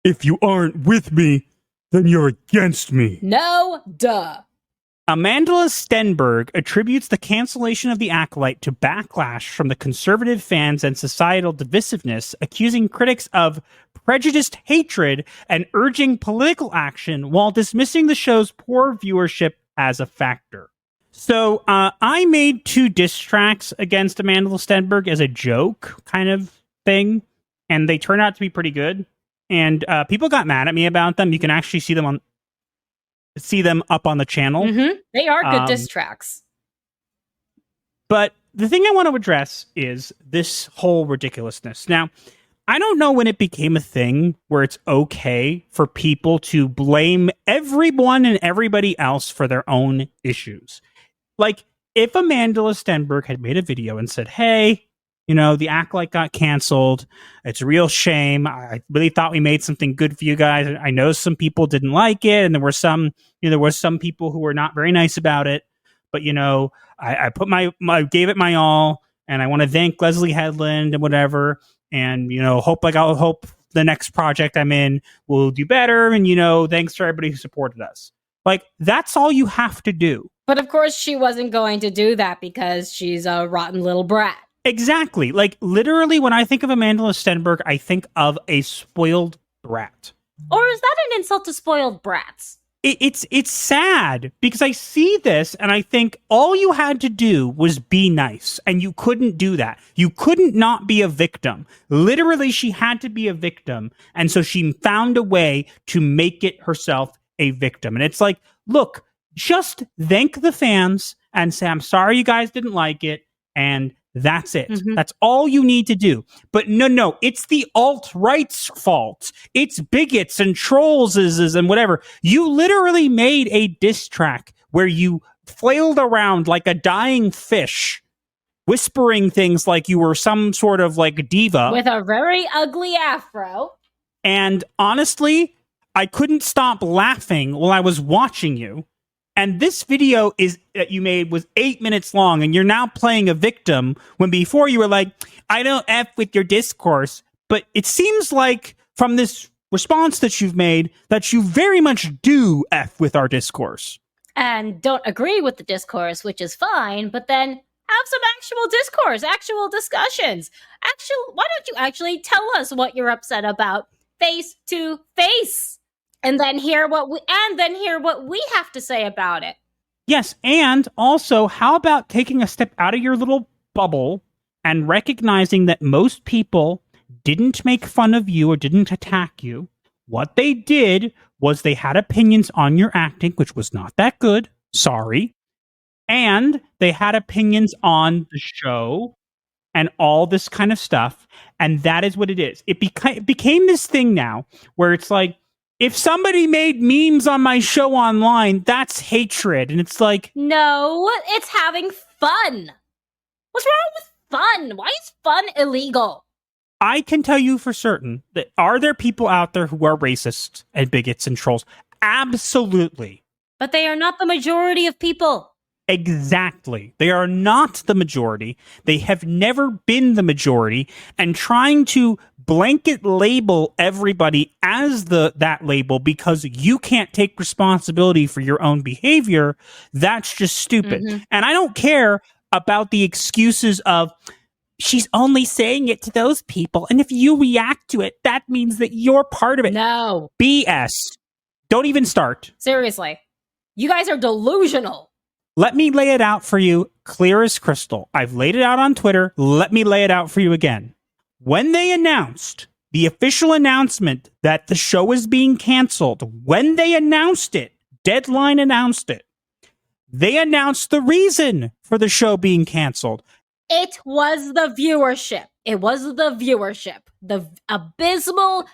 If you aren't with me, then you're against me. No, duh. Amandla Stenberg attributes the cancellation of the Acolyte to backlash from the conservative fans and societal divisiveness, accusing critics of prejudiced hatred and urging political action while dismissing the show's poor viewership as a factor. So I made 2 diss tracks against Amandla Stenberg as a joke kind of thing, and they turned out to be pretty good. And people got mad at me about them. You can actually see them up on the channel. Mm-hmm. They are good diss tracks. But the thing I want to address is this whole ridiculousness. Now, I don't know when it became a thing where it's okay for people to blame everyone and everybody else for their own issues. Like, if Amandla Stenberg had made a video and said, hey, the Acolyte got canceled. It's a real shame. I really thought we made something good for you guys. I know some people didn't like it, and there were some people who were not very nice about it. But I put I gave it my all, and I want to thank Leslie Headland and whatever. And I'll hope the next project I'm in will do better. And thanks to everybody who supported us. Like, that's all you have to do. But of course, she wasn't going to do that because she's a rotten little brat. Exactly. Like, literally, when I think of Amandla Stenberg, I think of a spoiled brat. Or is that an insult to spoiled brats? It's sad because I see this and I think all you had to do was be nice, and you couldn't do that. You couldn't not be a victim. Literally, she had to be a victim, and so she found a way to make it herself a victim. And it's like, look, just thank the fans and say, I'm sorry you guys didn't like it, and that's it. Mm-hmm. That's all you need to do. But no, it's the alt-right's fault. It's bigots and trolls and whatever. You literally made a diss track where you flailed around like a dying fish, whispering things like you were some sort of like diva. With a very ugly afro. And honestly, I couldn't stop laughing while I was watching you. And this video that you made was 8 minutes long, and you're now playing a victim when before you were like, I don't F with your discourse. But it seems like from this response that you've made that you very much do F with our discourse. And don't agree with the discourse, which is fine, but then have some actual discourse, actual discussions. Why don't you actually tell us what you're upset about face to face? And then hear what we have to say about it. Yes, and also, how about taking a step out of your little bubble and recognizing that most people didn't make fun of you or didn't attack you. What they did was they had opinions on your acting, which was not that good. Sorry. And they had opinions on the show and all this kind of stuff. And that is what it is. It became this thing now where it's like, if somebody made memes on my show online, that's hatred. And it's like... No, it's having fun. What's wrong with fun? Why is fun illegal? I can tell you for certain that are there people out there who are racist and bigots and trolls? Absolutely. But they are not the majority of people. Exactly. They are not the majority. They have never been the majority. And trying to blanket label everybody as that label because you can't take responsibility for your own behavior, that's just stupid. Mm-hmm. And I don't care about the excuses of, she's only saying it to those people, and if you react to it, that means that you're part of it. No. BS. Don't even start. Seriously. You guys are delusional. Let me lay it out for you clear as crystal. I've laid it out on Twitter. Let me lay it out for you again. When they announced the official announcement that the show is being canceled, when they announced it, Deadline announced it, they announced the reason for the show being canceled. It was the viewership. It was the viewership. The abysmal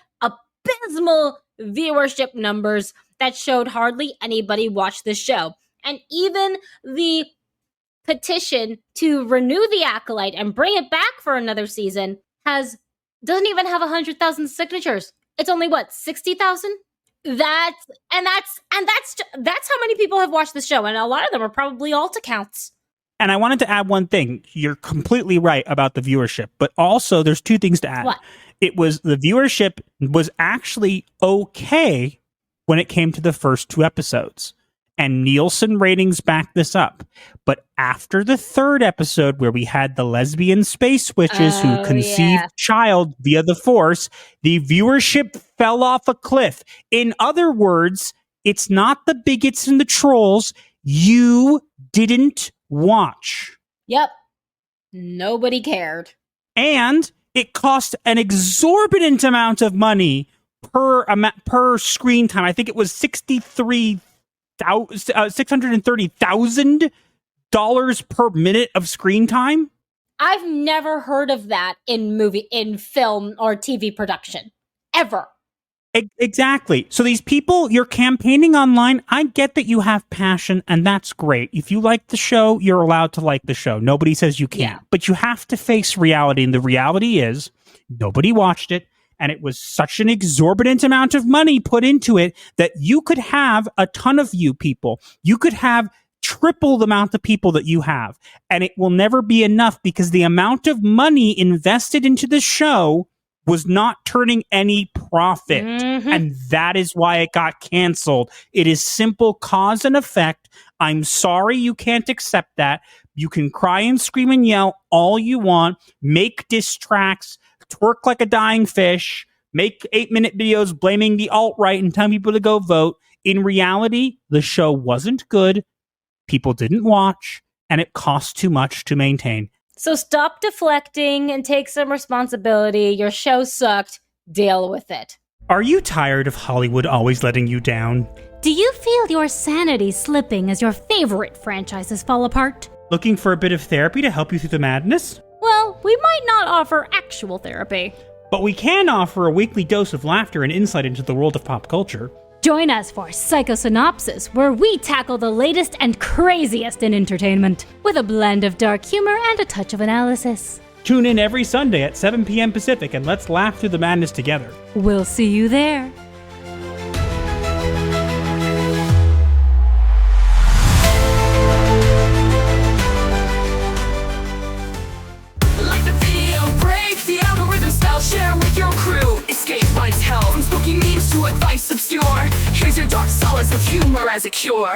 viewership numbers that showed hardly anybody watched this show. And even the petition to renew the Acolyte and bring it back for another season doesn't even have 100,000 signatures. It's only 60,000? That's how many people have watched the show, and a lot of them are probably alt accounts. And I wanted to add one thing. You're completely right about the viewership, but also there's two things to add. What? The viewership was actually okay when it came to the first 2 episodes. And Nielsen ratings back this up. But after the 3rd episode, where we had the lesbian space witches who conceived child via the Force, the viewership fell off a cliff. In other words, it's not the bigots and the trolls. You didn't watch. Yep. Nobody cared. And it cost an exorbitant amount of money per screen time. I think it was $630,000 per minute of screen time. I've never heard of that in film or TV production. Ever. Exactly. So these people, you're campaigning online. I get that you have passion, and that's great. If you like the show, you're allowed to like the show. Nobody says you can't. Yeah. But you have to face reality, and the reality is nobody watched it, and it was such an exorbitant amount of money put into it that you could have a ton of you people. You could have triple the amount of people that you have, and it will never be enough because the amount of money invested into the show was not turning any profit. Mm-hmm. And that is why it got canceled. It is simple cause and effect. I'm sorry you can't accept that. You can cry and scream and yell all you want, make diss tracks, twerk like a dying fish, make 8-minute videos blaming the alt-right and telling people to go vote. In reality, the show wasn't good. People didn't watch, and it cost too much to maintain. So stop deflecting and take some responsibility. Your show sucked. Deal with it. Are you tired of Hollywood always letting you down? Do you feel your sanity slipping as your favorite franchises fall apart? Looking for a bit of therapy to help you through the madness? Well, we might not offer actual therapy, but we can offer a weekly dose of laughter and insight into the world of pop culture. Join us for Psychosynopsis, where we tackle the latest and craziest in entertainment, with a blend of dark humor and a touch of analysis. Tune in every Sunday at 7 p.m. Pacific, and let's laugh through the madness together. We'll see you there. Like the video break, the algorithm style, share with your crew. Escape life's hell, from spooky memes to advice obscure. Here's your dark solace with humor as a cure.